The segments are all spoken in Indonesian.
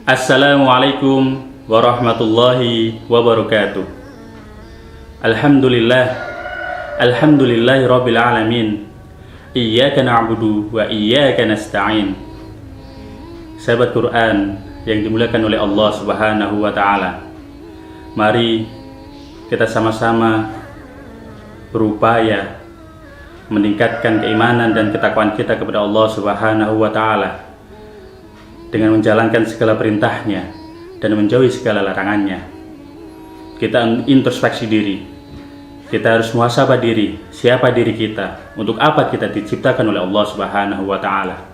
Assalamualaikum warahmatullahi wabarakatuh. Alhamdulillahi rabbil alamin. Iyyaka na'budu wa iyyaka nasta'in. Sahabat Quran yang dimuliakan oleh Allah Subhanahu wa taala. Mari kita sama-sama berupaya meningkatkan keimanan dan ketakwaan kita kepada Allah Subhanahu wa taala dengan menjalankan segala perintahnya dan menjauhi segala larangannya. Kita introspeksi diri. Kita harus muhasabah diri, siapa diri kita, untuk apa kita diciptakan oleh Allah Subhanahu wa taala.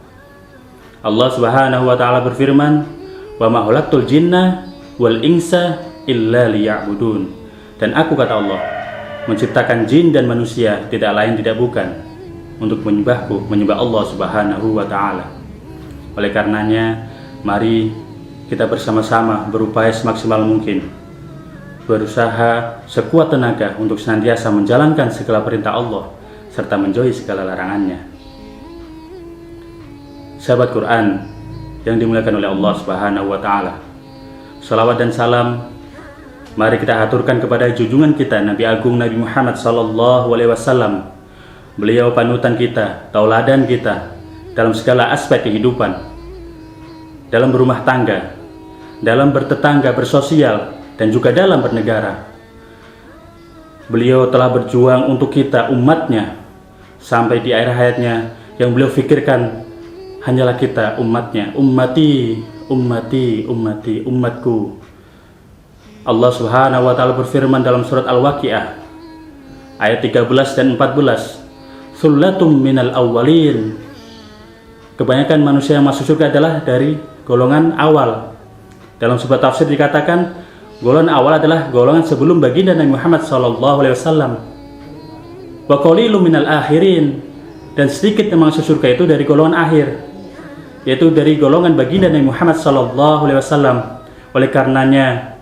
Allah Subhanahu wa taala berfirman, "Wa ma khalaqtul jinna wal insa illa liya'budun." Dan aku, kata Allah, menciptakan jin dan manusia tidak lain tidak bukan untuk menyembahku, menyembah Allah Subhanahu wa taala. Oleh karenanya, mari kita bersama-sama berupaya semaksimal mungkin, berusaha sekuat tenaga untuk senantiasa menjalankan segala perintah Allah serta menjauhi segala larangannya. Sahabat Quran yang dimuliakan oleh Allah Subhanahu wa taala, salawat dan salam mari kita aturkan kepada junjungan kita Nabi Agung Nabi Muhammad sallallahu alaihi wasallam. Beliau panutan kita, tauladan kita dalam segala aspek kehidupan, dalam berumah tangga, dalam bertetangga, bersosial, dan juga dalam bernegara. Beliau telah berjuang untuk kita, umatnya, sampai di akhir hayatnya yang beliau fikirkan hanyalah kita, umatnya. Ummati, ummati, ummati, umatku. Allah Subhanahu wa taala berfirman dalam surat Al-Waqiah ayat 13 dan 14, "Sullatum minal awwalin." Kebanyakan manusia yang masuk surga adalah dari golongan awal. Dalam sebuah tafsir dikatakan golongan awal adalah golongan sebelum baginda Nabi Muhammad sallallahu alaihi wasallam. Wa qalilum minal akhirin, dan sedikit yang masuk surga itu dari golongan akhir, yaitu dari golongan baginda Nabi Muhammad sallallahu alaihi wasallam. Oleh karenanya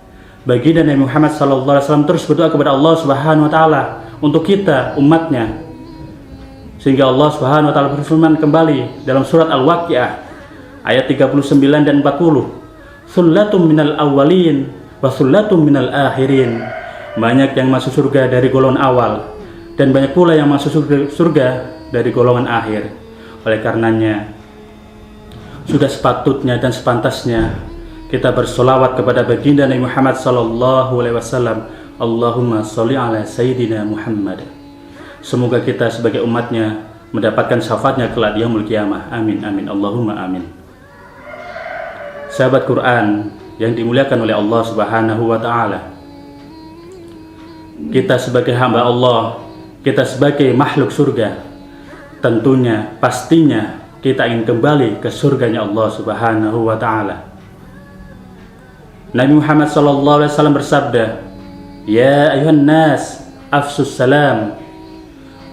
baginda Nabi Muhammad SAW terus berdoa kepada Allah Subhanahu wa taala untuk kita, umatnya, sehingga Allah Subhanahu wa taala berfirman kembali dalam surat Al-Waqiah ayat 39 dan 40, "Sullatum minal awwalin wa sullatum minal akhirin." Banyak yang masuk surga dari golongan awal dan banyak pula yang masuk surga dari golongan akhir. Oleh karenanya sudah sepatutnya dan sepantasnya kita bersolawat kepada baginda Nabi Muhammad sallallahu alaihi wasallam. Allahumma sholli ala sayyidina Muhammad. Semoga kita sebagai umatnya mendapatkan syafaatnya kelak di yaumul qiyamah. Amin amin Allahumma amin. Sahabat Quran yang dimuliakan oleh Allah Subhanahu wa taala, kita sebagai hamba Allah, kita sebagai makhluk surga, tentunya pastinya kita ingin kembali ke surganya Allah Subhanahu wa taala. Nabi Muhammad sallallahu alaihi wasallam bersabda, "Ya ayuhan nas, afsus salam,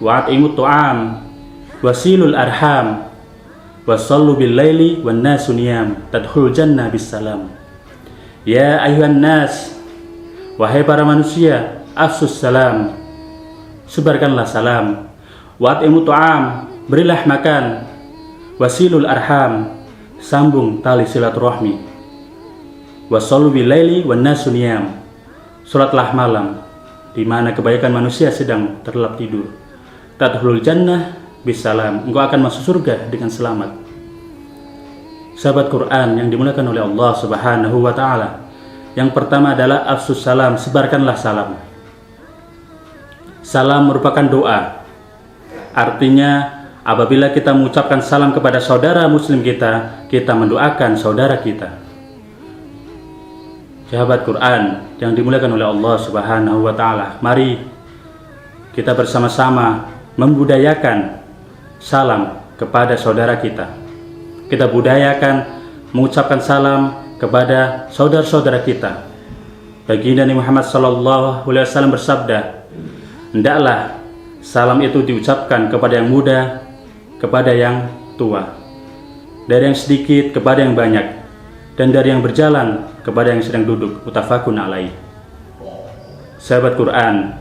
wa at'imut tu'am, wasilul arham, wasallu bil laili wan nasu niyam, tadkhulul jannah bis salam." Ya ayuhan nas, wahai para manusia, afsus salam, sebarkanlah salam, wa at'imut tu'am, berilah makan, wasilul arham, sambung tali silaturahmi, wasallu bil laili wan nasu niyam, salatlah malam di mana kebanyakan manusia sedang terlelap tidur, tadkhulul jannah bisalam, engkau akan masuk surga dengan selamat. Sahabat Quran yang dimuliakan oleh Allah Subhanahu wa taala, yang pertama adalah afsus salam, sebarkanlah salam. Salam merupakan doa. Artinya apabila kita mengucapkan salam kepada saudara muslim kita, kita mendoakan saudara kita. Sahabat Quran yang dimuliakan oleh Allah Subhanahu wa taala, mari kita bersama-sama membudayakan salam kepada saudara kita. Kita budayakan mengucapkan salam kepada saudara-saudara kita. Baginda Nabi Muhammad sallallahu alaihi wasallam bersabda, "Hendaklah salam itu diucapkan kepada yang muda, kepada yang tua, dari yang sedikit kepada yang banyak, dan dari yang berjalan kepada yang sedang duduk." Muttafaqun alaih. Sahabat Quran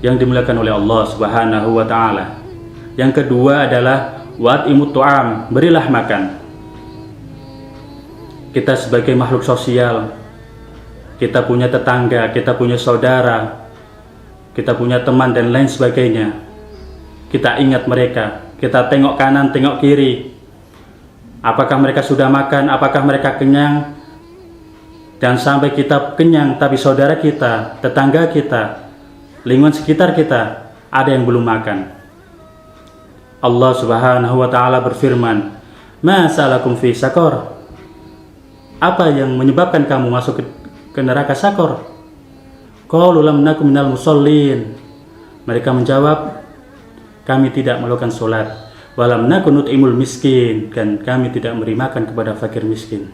yang dimuliakan oleh Allah Subhanahu wa taala, yang kedua adalah Wa'imut tu'am, berilah makan. Kita sebagai makhluk sosial, kita punya tetangga, kita punya saudara, kita punya teman dan lain sebagainya. Kita ingat mereka, kita tengok kanan, tengok kiri. Apakah mereka sudah makan, apakah mereka kenyang? Dan sampai kita kenyang, tapi saudara kita, tetangga kita, lingkungan sekitar kita, ada yang belum makan. Allah Subhanahu wa Ta'ala berfirman, "Ma salakum fi sakor?" Apa yang menyebabkan kamu masuk ke neraka sakor? Qalu lam nakum minal musallin. Mereka menjawab, kami tidak melakukan sholat. Walam nakun nut'imul miskin, dan kami tidak memberi makan kepada fakir miskin.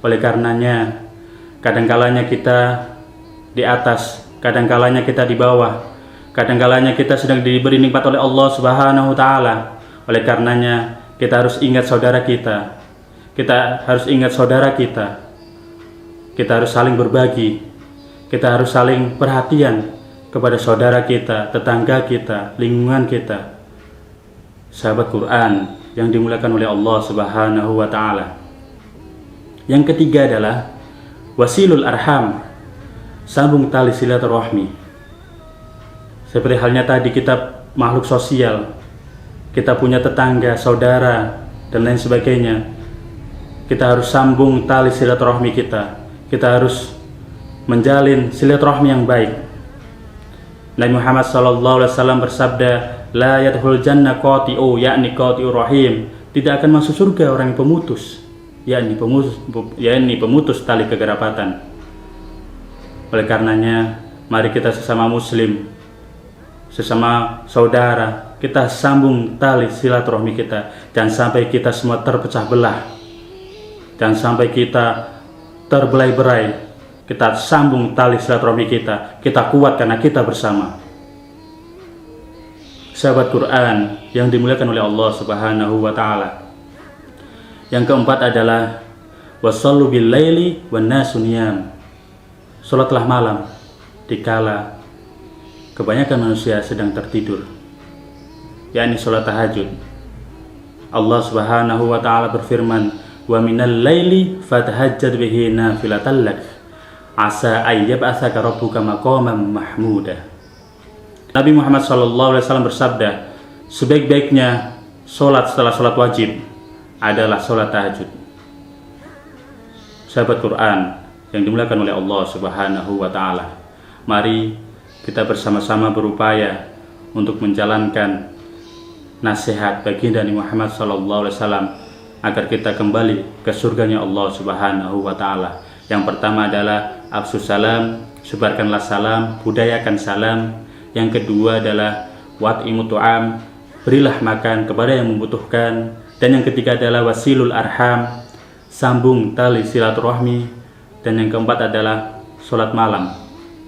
Oleh karenanya, kadangkalanya kita di atas, kadangkalanya kita di bawah, kadangkalanya kita sedang diberi nikmat oleh Allah Subhanahu wa Ta'ala. Oleh karenanya, kita harus ingat saudara kita. Kita harus ingat saudara kita. Kita harus saling berbagi. Kita harus saling perhatian kepada saudara kita, tetangga kita, lingkungan kita. Sahabat Quran yang dimuliakan oleh Allah Subhanahu wa Ta'ala. Yang ketiga adalah wasilul arham, sambung tali silaturahmi. Seperti halnya tadi, kita makhluk sosial, kita punya tetangga, saudara, dan lain sebagainya. Kita harus sambung tali silaturahmi kita. Kita harus menjalin silaturahmi yang baik. Nabi Muhammad SAW bersabda, la yadkhul jannah qati'u, yakni qati'ur rahim. Tidak akan masuk surga orang yang pemutus, yakni pemutus tali kekerabatan. Oleh karenanya, mari kita sesama muslim, sesama saudara, kita sambung tali silaturahmi kita. Jangan sampai kita semua terpecah belah, jangan sampai kita terbelai-berai. Kita sambung tali silaturahmi kita, kita kuat karena kita bersama. Sahabat Quran yang dimuliakan oleh Allah Subhanahu wa Ta'ala. Yang keempat adalah wasallu bil laili wan nasu niyam. Salatlah malam dikala kebanyakan manusia sedang tertidur, yakni salat tahajud. Allah Subhanahu wa Ta'ala berfirman, wa minal laili fatahajjad bihi nafilatan lak asa ayyab'atsaka rabbuka maqaman mahmuda. Nabi Muhammad SAW bersabda, sebaik-baiknya sholat setelah sholat wajib adalah sholat tahajud. Sahabat Quran yang dimuliakan oleh Allah Subhanahu wa Ta'ala, mari kita bersama-sama berupaya untuk menjalankan nasihat baginda Nabi Muhammad SAW agar kita kembali ke surganya Allah Subhanahu wa Ta'ala. Yang pertama adalah afsus salam, sebarkanlah salam, budayakan salam. Yang kedua adalah wa'imut tu'am, berilah makan kepada yang membutuhkan. Dan yang ketiga adalah wasilul arham, sambung tali silaturahmi. Dan yang keempat adalah sholat malam,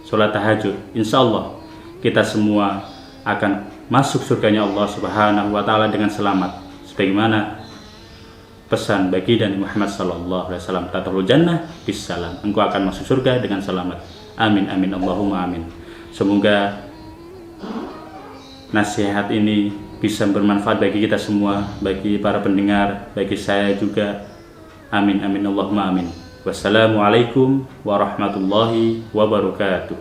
sholat tahajud. Insya Allah kita semua akan masuk surganya Allah Subhanahu wa Ta'ala dengan selamat, sebagaimana pesan bagi Nabi Muhammad SAW, tadkhulul jannah bisalam, engkau akan masuk surga dengan selamat. Amin amin Allahumma amin. Semoga nasihat ini bisa bermanfaat bagi kita semua, bagi para pendengar, bagi saya juga. Amin amin Allahumma amin. Wassalamualaikum warahmatullahi wabarakatuh.